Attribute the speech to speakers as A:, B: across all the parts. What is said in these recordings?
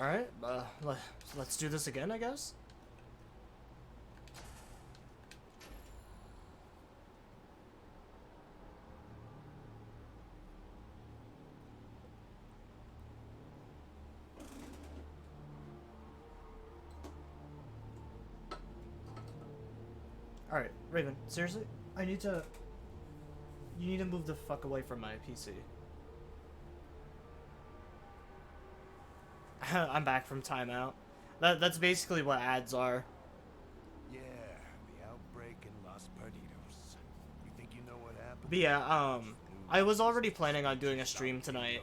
A: Alright, let's do this again, I guess? Alright, Raven, seriously? You need to move the fuck away from my PC. I'm back from timeout. That's basically what ads are.
B: Yeah, the outbreak in Los Perdidos. You think you know what happened?
A: But yeah, I was already planning on doing a stream tonight.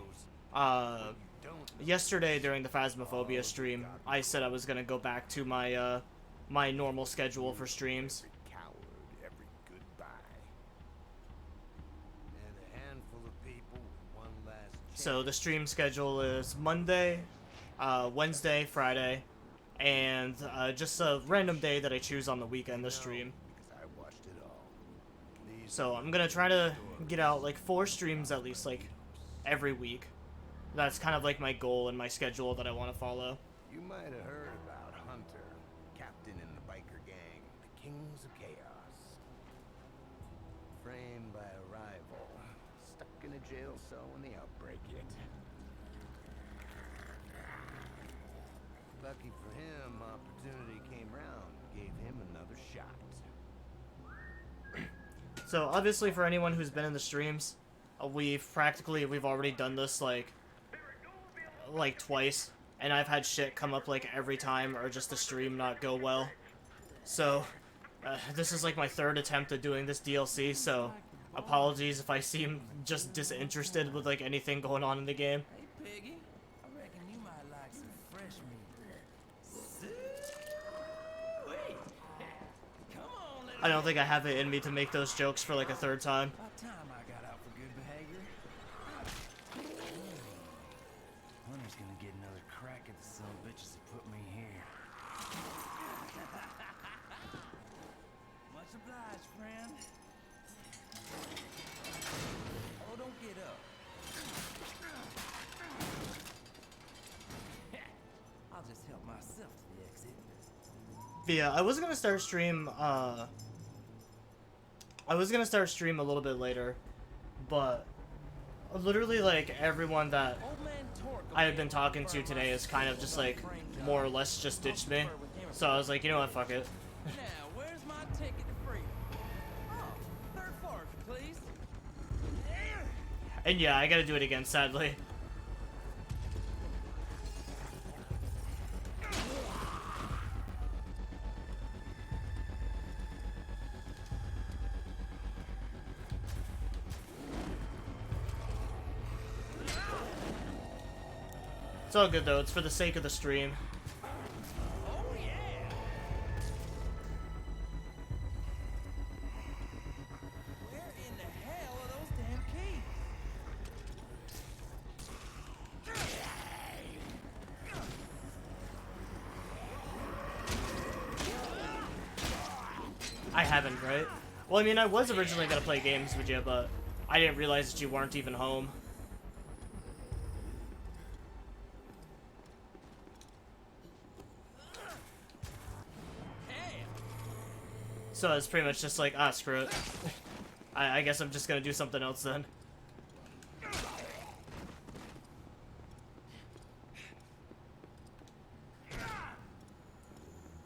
A: Yesterday during the Phasmophobia stream, I said I was gonna go back to my, my normal schedule for streams.
B: Every coward, every goodbye. And a handful of people with one last chance.
A: So the stream schedule is Monday, Wednesday, Friday, and just a random day that I choose on the weekend to stream.
B: Because I watched it all.
A: So I'm gonna try to get out like 4 streams at least, like every week. That's kind of like my goal and my schedule that I want to follow.
B: You might have heard about Hunter, captain in the biker gang, the Kings of Chaos. Framed by a rival, stuck in a jail cell when the outbreak hit. Lucky for him, opportunity came round, gave him another shot.
A: So obviously for anyone who's been in the streams, we've already done this like twice, and I've had shit come up like every time, or just the stream not go well. So this is like my 3rd attempt at doing this DLC, so apologies if I seem just disinterested with like anything going on in the game.
C: Hey, Piggy. I reckon you might like some fresh meat. Sweet. Come on, little
A: I don't think I have it in me to make those jokes for like a 3rd time.
C: About time I got out for good behavior. Hunter's gonna get another crack at the son of bitches that put me here. Much obliged, friend. Oh, don't get up. I'll just help myself to the exit.
A: But yeah, I was gonna start stream a little bit later, but literally like everyone that
C: Old man Torque
A: I have been talking to today is kind of just like more or less just ditched me. So I was like, you know what, fuck it.
C: Now, where's my ticket to freedom? Oh, 3rd floor, please.
A: And yeah, I gotta do it again, sadly. It's all good though, it's for the sake of the stream.
C: Oh, yeah. Where in the hell are those damn keys?
A: I haven't, right? Well, I mean, I was originally gonna play games with you, but I didn't realize that you weren't even home. So it's pretty much just like, ah, screw it. I guess I'm just gonna do something else then.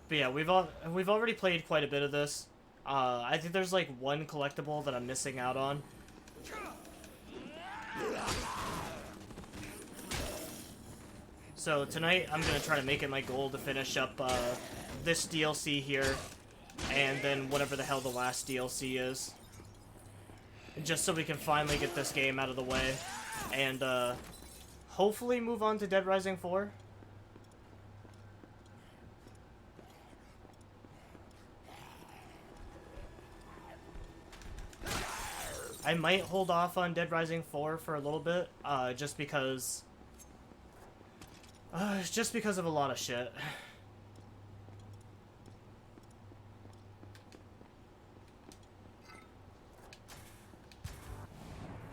A: But yeah, we've already played quite a bit of this. I think there's like one collectible that I'm missing out on. So tonight I'm gonna try to make it my goal to finish up this DLC here, and then whatever the hell the last DLC is. Just so we can finally get this game out of the way, and hopefully move on to Dead Rising 4. I might hold off on Dead Rising 4 for a little bit, just because of a lot of shit.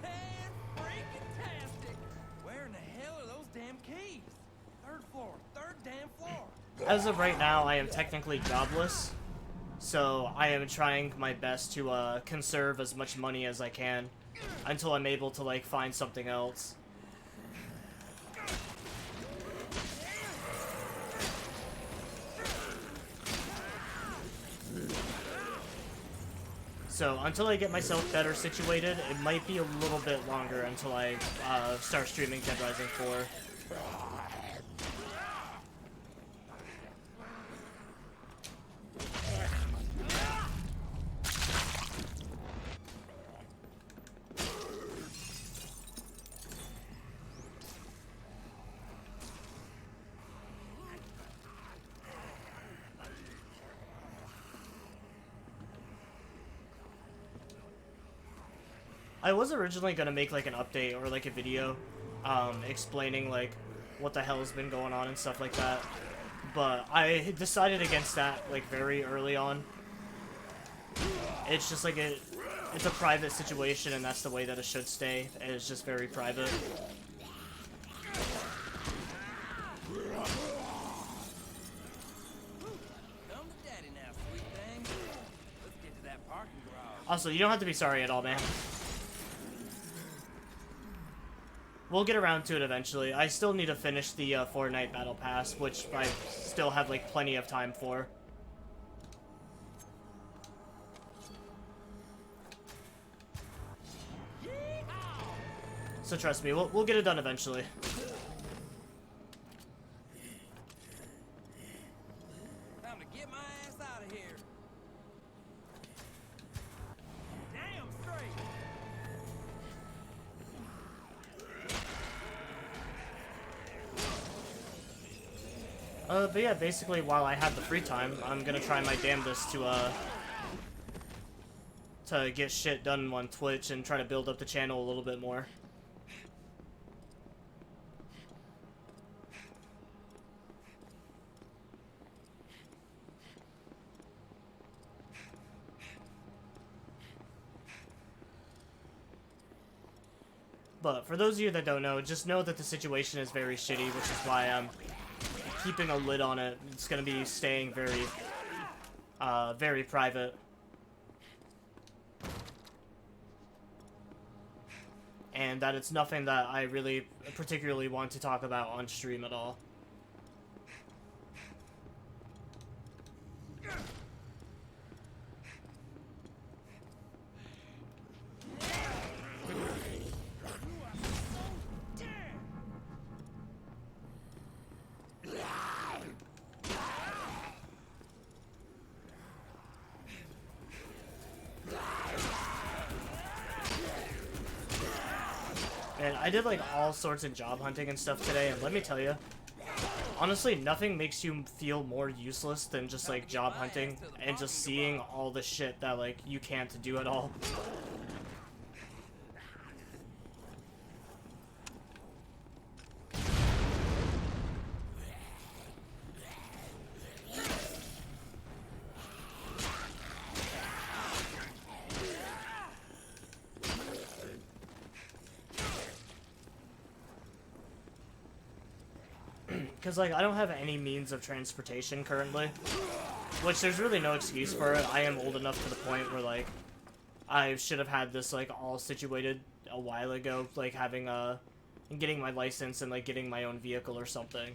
C: Fan-freaking-tastic! Where in the hell are those damn keys? 3rd floor,
A: as of right now, I am technically jobless, so I am trying my best to conserve as much money as I can until I'm able to like find something else. So until I get myself better situated, it might be a little bit longer until I start streaming Dead Rising 4. I was originally gonna make like an update or like a video explaining like what the hell has been going on and stuff like that, but I decided against that like very early on. It's just like it's a private situation, and that's the way that it should stay. It's just very private.
C: Come to daddy now, sweet thing. Let's get to that parking garage.
A: Also, you don't have to be sorry at all, man. We'll get around to it eventually. I still need to finish the Fortnite Battle Pass, which I still have like plenty of time for. So trust me, we'll get it done eventually.
C: Time to get my ass out of here. Damn straight.
A: But yeah, basically while I have the free time, I'm gonna try my damnedest to get shit done on Twitch and try to build up the channel a little bit more. But for those of you that don't know, just know that the situation is very shitty, which is why I'm keeping a lid on it. It's gonna be staying very, very private. And that it's nothing that I really particularly want to talk about on stream at all. And I did like all sorts of job hunting and stuff today, and let me tell you, honestly, nothing makes you feel more useless than just like job hunting and just seeing all the shit that like you can't do at all. Because, like, I don't have any means of transportation currently, which there's really no excuse for it. I am old enough to the point where, like, I should have had this, like, all situated a while ago, like, having, getting my license and, like, getting my own vehicle or something.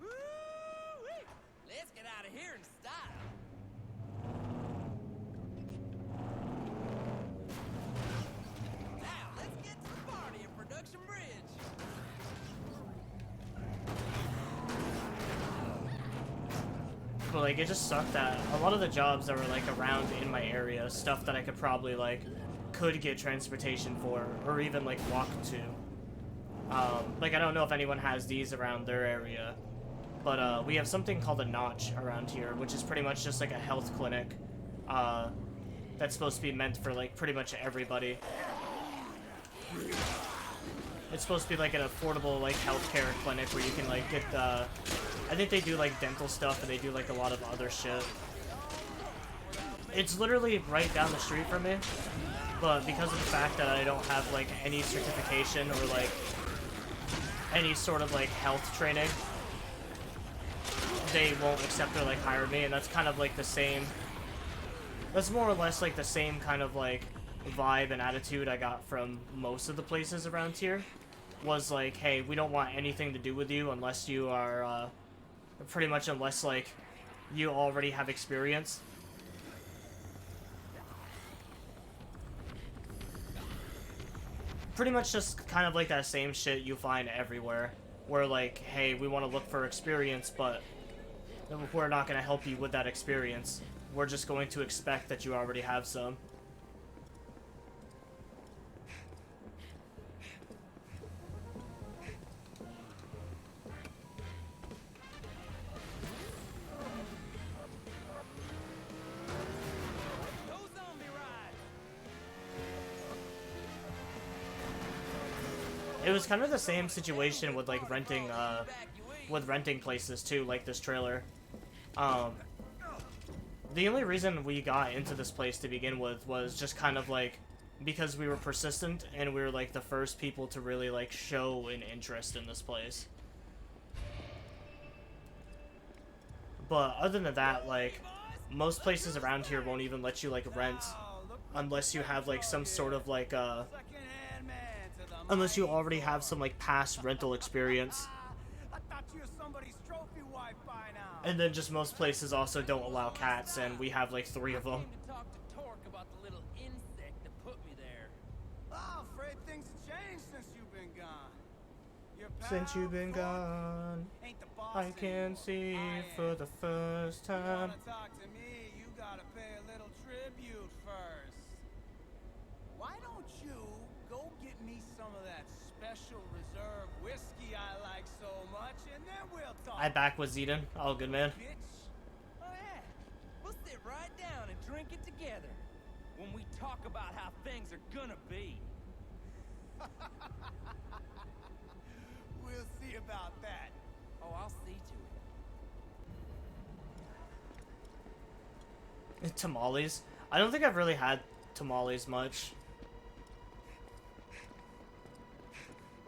C: Woo-wee. Let's get out of here in style. Now, let's get to the party in Production Bridge.
A: But, like, it just sucked that a lot of the jobs that were, like, around in my area, stuff that I could probably, like, could get transportation for, or even, like, walk to. Like, I don't know if anyone has these around their area, but, we have something called a notch around here, which is pretty much just, like, a health clinic, that's supposed to be meant for, like, pretty much everybody. It's supposed to be, like, an affordable, like, healthcare clinic where you can, like, get, I think they do, like, dental stuff, and they do, like, a lot of other shit. It's literally right down the street from me. but because of the fact that I don't have like any certification or like any sort of like health training, they won't accept or like hire me, and that's kind of like the same. That's more or less like the same kind of like vibe and attitude I got from most of the places around here. Was like, hey, we don't want anything to do with you unless you are, pretty much unless like you already have experience. Pretty much just kind of like that same shit you find everywhere, where like, hey, we want to look for experience, but we're not going to help you with that experience. We're just going to expect that you already have some. It was kind of the same situation with like renting places too, like this trailer. The only reason we got into this place to begin with was just kind of like because we were persistent and we were like the first people to really like show an interest in this place. But other than that, like most places around here won't even let you like rent unless you have like some sort of like unless you already have some like past rental experience. And then just most places also don't allow cats, and we have like 3 of them. Since you've been gone, I can see for the first time.
C: Why don't you go get me some of that special reserve whiskey I like so much, and then we'll talk.
A: I back with Zedon. All good, man.
C: Bitch. Oh yeah, we'll sit right down and drink it together when we talk about how things are gonna be. We'll see about that. Oh, I'll see to it.
A: Tamales. I don't think I've really had tamales much.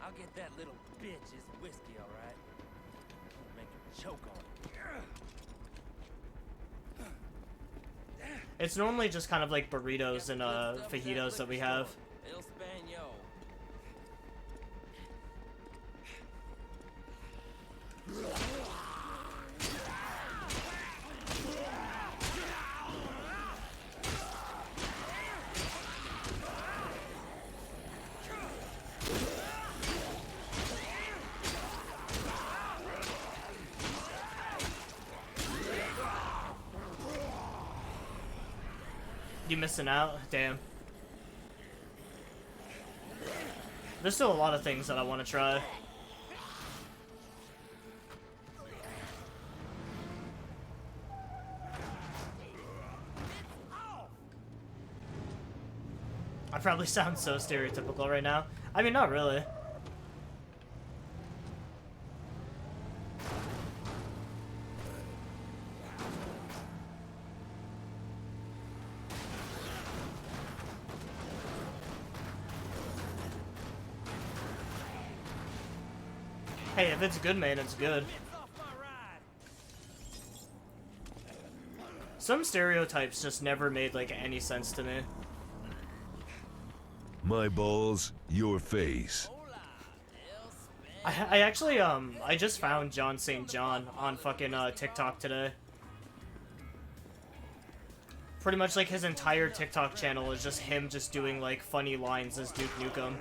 C: I'll get that little bitch his whiskey, all right? Make her choke on it.
A: It's normally just kind of like burritos and fajitos that we have.
C: El Spano.
A: You missing out? Damn. There's still a lot of things that I want to try. I probably sound so stereotypical right now. I mean, not really. Hey, if it's good, man, it's good. Some stereotypes just never made, like, any sense to me.
D: My balls, your face.
A: I actually, I just found John St. John on fucking, TikTok today. Pretty much, like, his entire TikTok channel is just him just doing, like, funny lines as Duke Nukem.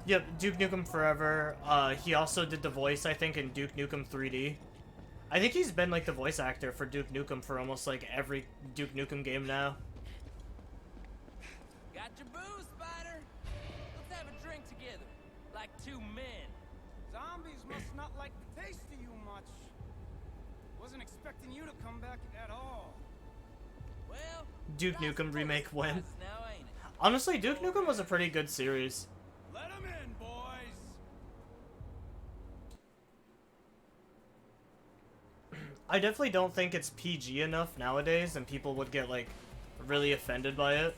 A: Yep, Duke Nukem Forever. He also did the voice, I think, in Duke Nukem 3D. I think he's been, like, the voice actor for Duke Nukem for almost, like, every Duke Nukem game now.
C: Got Got your booze, Spider? Let's have a drink together, like two men.
E: Zombies must not like the taste of you much. Wasn't expecting you to come back at all.
C: Well,
A: Duke
C: that's
A: Nukem remake
C: full of
A: win.
C: spice now, ain't it?
A: Honestly, Duke Nukem was a pretty good series.
E: Let 'em in, boys.
A: I definitely don't think it's PG enough nowadays, and people would get, like, really offended by it.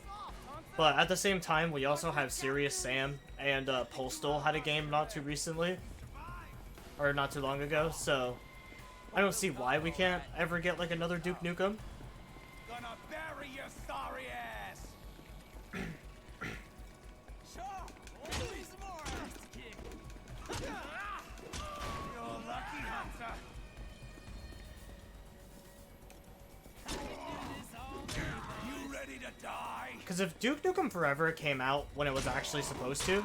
A: But at the same time, we also have Serious Sam, and Postal had a game not too recently. Or not too long ago, so I don't see why we can't ever get, like, another Duke Nukem.
E: Gonna bury your sorry ass.
C: Sure, only some more ass to kick.
E: You're lucky, Hunter. You ready to die?
A: Because if Duke Nukem Forever came out when it was actually supposed to,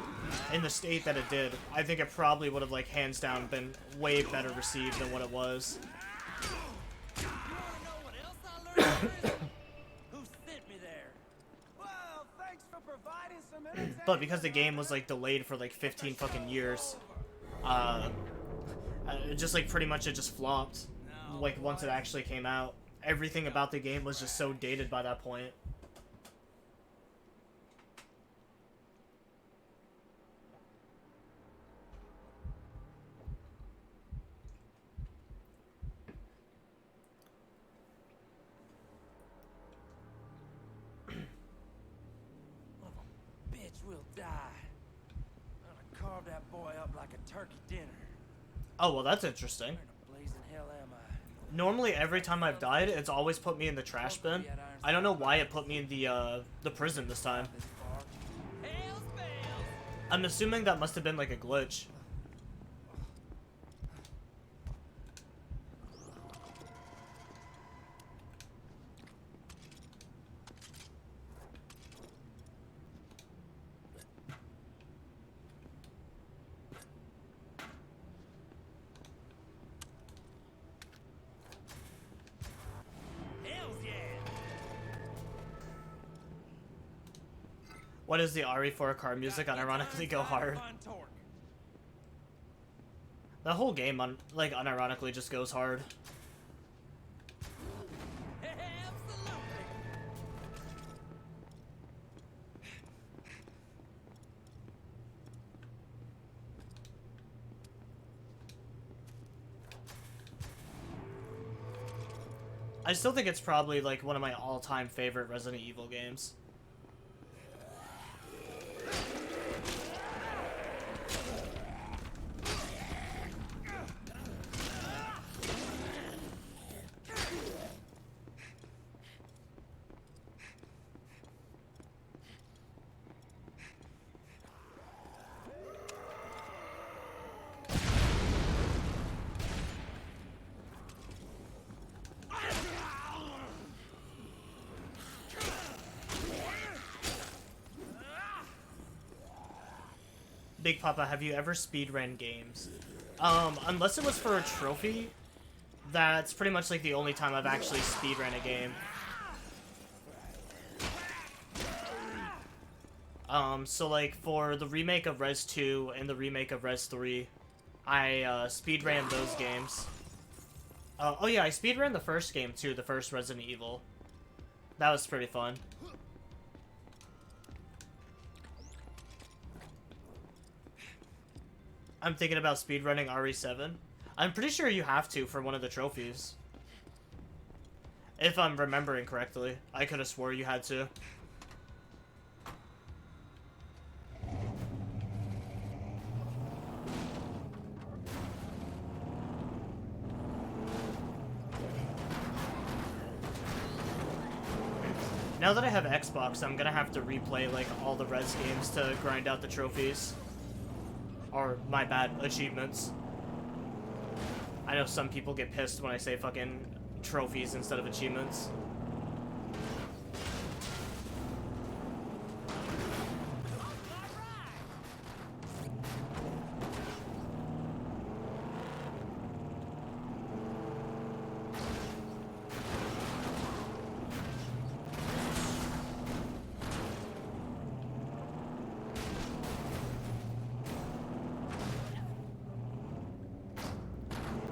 A: in the state that it did, I think it probably would have, like, hands down been way better received than what it was.
C: You wanna know what else I learned in prison? Who sent me there?
E: Well, thanks for providing some entertainment.
A: But because the game was, like, delayed for, like, 15 fucking years, just, like, pretty much it just flopped. Like, once it actually came out. Everything about the game was just so dated by that point.
C: Bitch will die. I'm gonna carve that boy up like a turkey dinner.
A: Oh, well, that's interesting.
C: Where in the blazing hell am I?
A: Normally, every time I've died, it's always put me in the trash bin. I don't know why it put me in the prison this time.
C: This far. Hell's bells!
A: I'm assuming that must have been like a glitch.
C: Hells yeah!
A: What is the RE4 car music unironically go hard?
C: Untold.
A: The whole game, like, unironically just goes hard.
C: Absolutely.
A: I still think it's probably, like, one of my all-time favorite Resident Evil games. Big Papa, have you ever speedrun games? Unless it was for a trophy, that's pretty much like the only time I've actually speedrun a game. So like for the remake of Res 2 and the remake of Res 3, I speedran those games. Oh yeah, I speedran the first game too, the first Resident Evil. That was pretty fun. I'm thinking about speedrunning RE7. I'm pretty sure you have to for one of the trophies. If I'm remembering correctly. I could have swore you had to. Now that I have Xbox, I'm gonna have to replay, like, all the Res games to grind out the trophies. Or, my bad, achievements. I know some people get pissed when I say fucking trophies instead of achievements.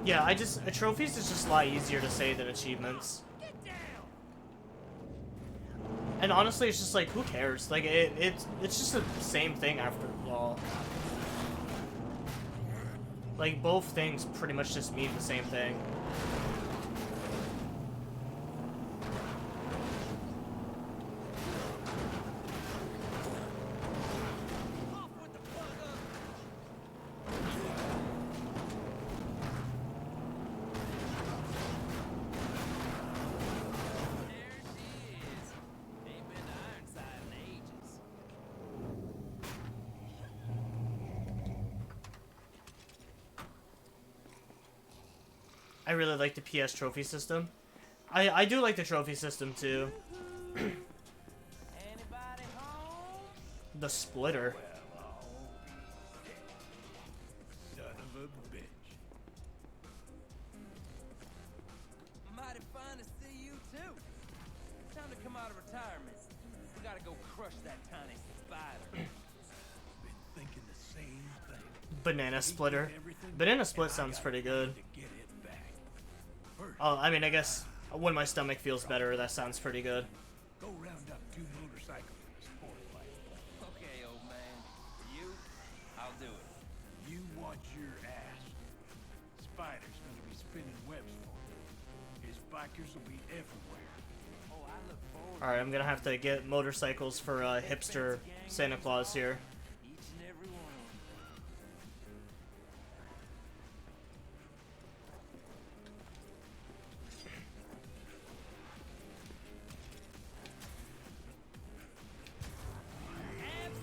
A: Yeah, trophies is just a lot easier to say than achievements. And honestly, it's just like, who cares? Like, it's just the same thing after all. Like, both things pretty much just mean the same thing. I really like the PS trophy system. I do like the trophy system too.
C: Anybody home?
A: The splitter.
B: Son of a bitch.
C: Mighty fine to see you too. Time to come out of retirement. We gotta go crush that tiny spider.
B: Been thinking the same thing.
A: Banana splitter. Banana split sounds pretty good.
B: To get it back. First,
A: Oh, I mean, I guess when my stomach feels better, that sounds pretty good.
B: go round up 2 motorcycles in a sport fight.
C: Okay, old man. You, I'll do it.
B: You watch your ass. Spider's gonna be spinning webs for you. His bikers will be everywhere.
C: Oh, I look forward
A: Alright, I'm gonna have to get motorcycles for hipster Santa Claus here.
C: to each and every one of them.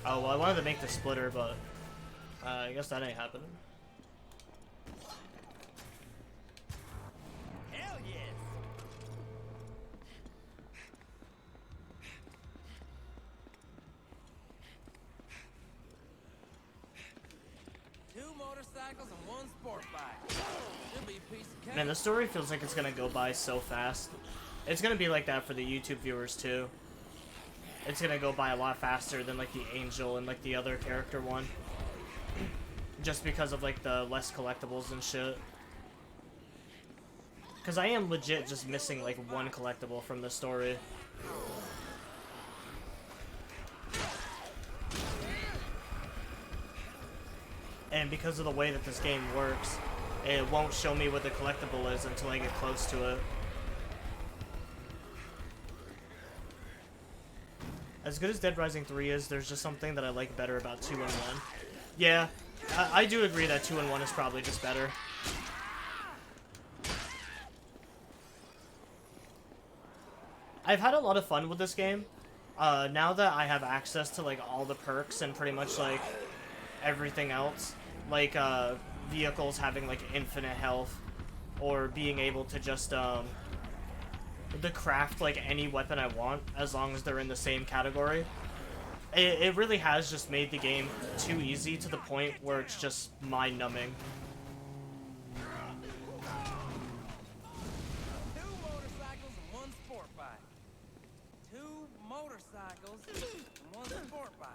A: Oh, well, I wanted to make the splitter, but I guess that ain't happening.
C: Hell yes! Two motorcycles and one sport bike. Should be a piece of cake.
A: Man, the story feels like it's gonna go by so fast. It's gonna be like that for the YouTube viewers too. It's gonna go by a lot faster than like the Angel and like the other character one. Just because of like the less collectibles and shit. Cause I am legit just missing like one collectible from the story. And because of the way that this game works, it won't show me what the collectible is until I get close to it. As good as Dead Rising 3 is, there's just something that I like better about 2 and 1. Yeah, I do agree that 2 and 1 is probably just better. I've had a lot of fun with this game. Now that I have access to like all the perks and pretty much like everything else, like vehicles having like infinite health, or being able to just the craft like any weapon I want as long as they're in the same category. It really has just made the game too easy to the point where it's just mind-numbing.
C: Two motorcycles and one sport bike. Two motorcycles and one sport bike.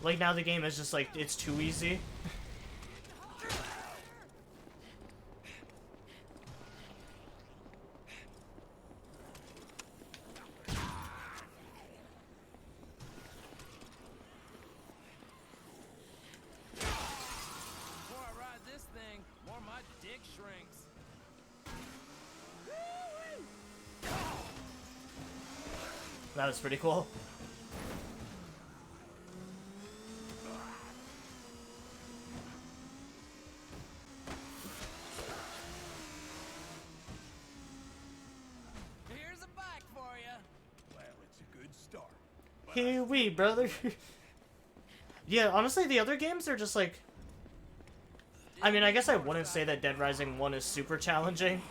A: Like now the game is just like, it's too easy.
C: The more I ride this thing, the more my dick shrinks.
A: That was pretty cool.
C: Here's a bike for you.
B: Well, it's a good start.
A: Here we, brother. Yeah, honestly, the other games are just like... I mean, I guess I wouldn't say that Dead Rising 1 is super challenging.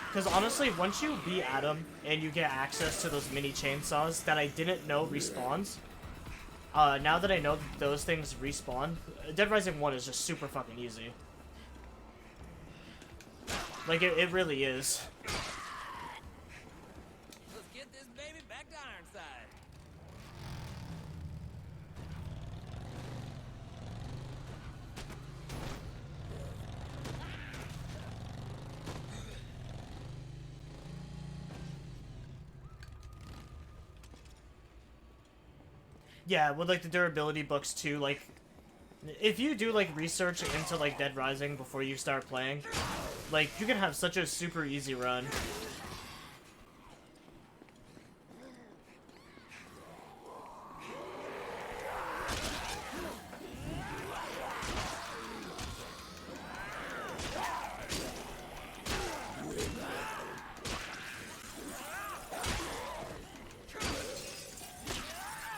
A: Because honestly, once you beat Adam and you get access to those mini chainsaws that I didn't know respawns, now that I know that those things respawn, Dead Rising 1 is just super fucking easy. Like, it really is.
C: Let's get this baby back to Ironside.
A: Yeah, with like the durability books too, like if you do like research into like Dead Rising before you start playing, like you can have such a super easy run.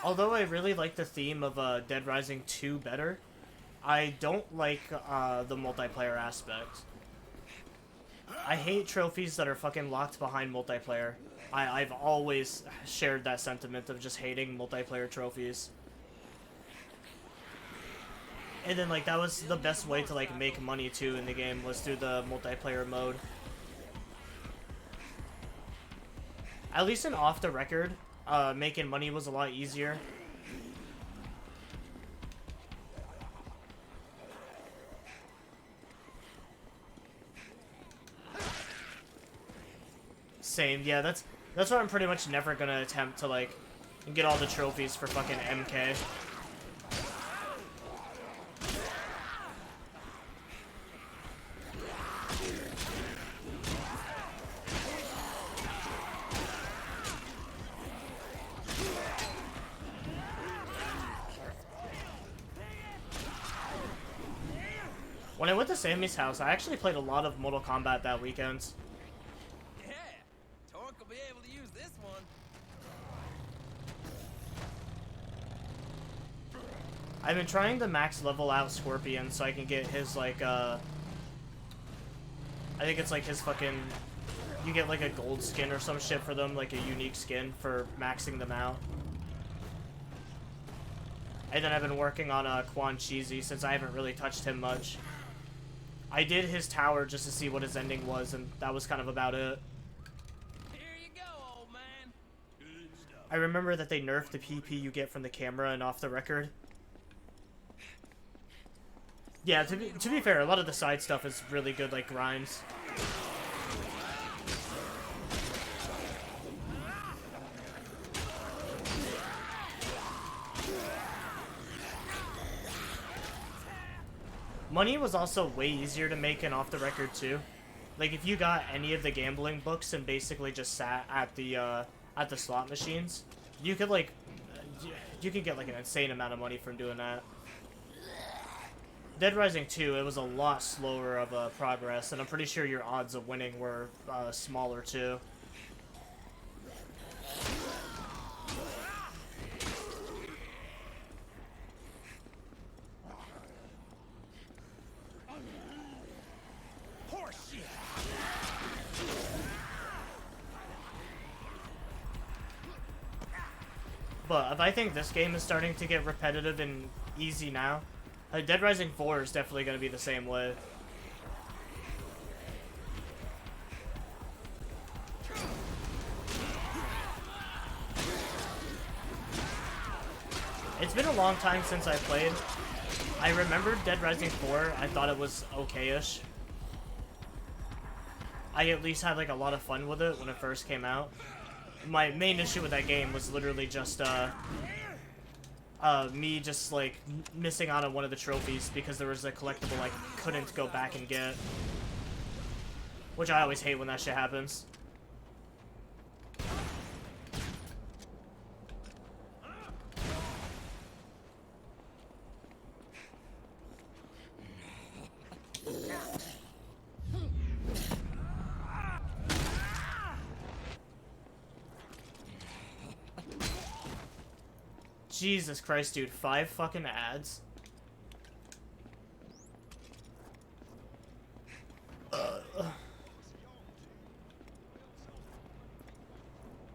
A: Although I really like the theme of Dead Rising 2 better, I don't like the multiplayer aspect. I hate trophies that are fucking locked behind multiplayer. I've always shared that sentiment of just hating multiplayer trophies. And then like that was the best way to like make money too in the game, was through the multiplayer mode. At least in Off the Record, making money was a lot easier. Same, yeah, that's why I'm pretty much never gonna attempt to like get all the trophies for fucking MK. When I went to Sammy's house, I actually played a lot of Mortal Kombat that weekend.
C: Yeah, Torque will be able to use this one.
A: I've been trying to max level out Scorpion so I can get his, like, I think it's like his fucking... You get, like, a gold skin or some shit for them, like a unique skin for maxing them out. And then I've been working on Quan Cheesy since I haven't really touched him much. I did his tower just to see what his ending was, and that was kind of about it.
C: Here you go, old man.
B: Good stuff.
A: I remember that they nerfed the PP you get from the camera and Off the Record. Yeah, to be fair, a lot of the side stuff is really good, like grinds. Money was also way easier to make in Off the Record too. Like if you got any of the gambling books and basically just sat at the slot machines, you could like you could get like an insane amount of money from doing that. Dead Rising 2, it was a lot slower of a progress, and I'm pretty sure your odds of winning were smaller too. But I think this game is starting to get repetitive and easy now. Dead Rising 4 is definitely going to be the same way. It's been a long time since I played. I remember Dead Rising 4, I thought it was okay-ish. I at least had like a lot of fun with it when it first came out. My main issue with that game was literally just me just like missing out on one of the trophies because there was a collectible I couldn't go back and get, which I always hate when that shit happens. Jesus Christ, dude. 5 fucking ads?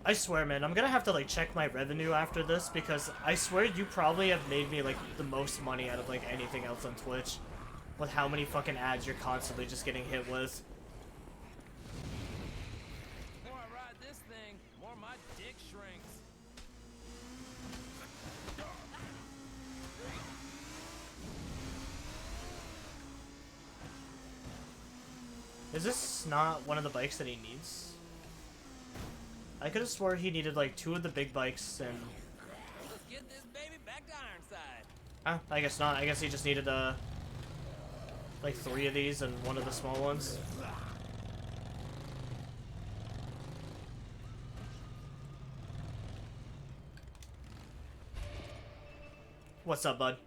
A: I swear, man, I'm gonna have to, like, check my revenue after this, because I swear you probably have made me, like, the most money out of, like, anything else on Twitch. With how many fucking ads you're constantly just getting hit with.
C: The more I ride this thing, the more my dick shrinks.
A: Is this not one of the bikes that he needs? I could have sworn he needed like 2 of the big bikes and...
C: Let's get this baby back.
A: I guess not. I guess he just needed, like 3 of these and 1 of the small ones. What's up, bud?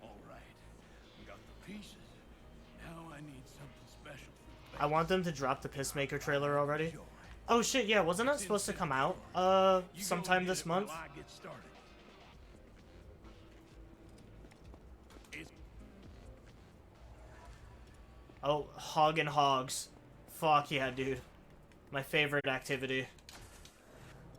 B: All right, we got the pieces. Now I need something special for the
A: I want them to drop the Pissmaker trailer already.
B: Sure.
A: Oh shit, yeah, wasn't that supposed to come out,
B: You
A: sometime
B: go
A: this
B: get it while
A: month?
B: I get started. It's
A: Oh, Hog and Hogs. Fuck yeah, dude. My favorite activity.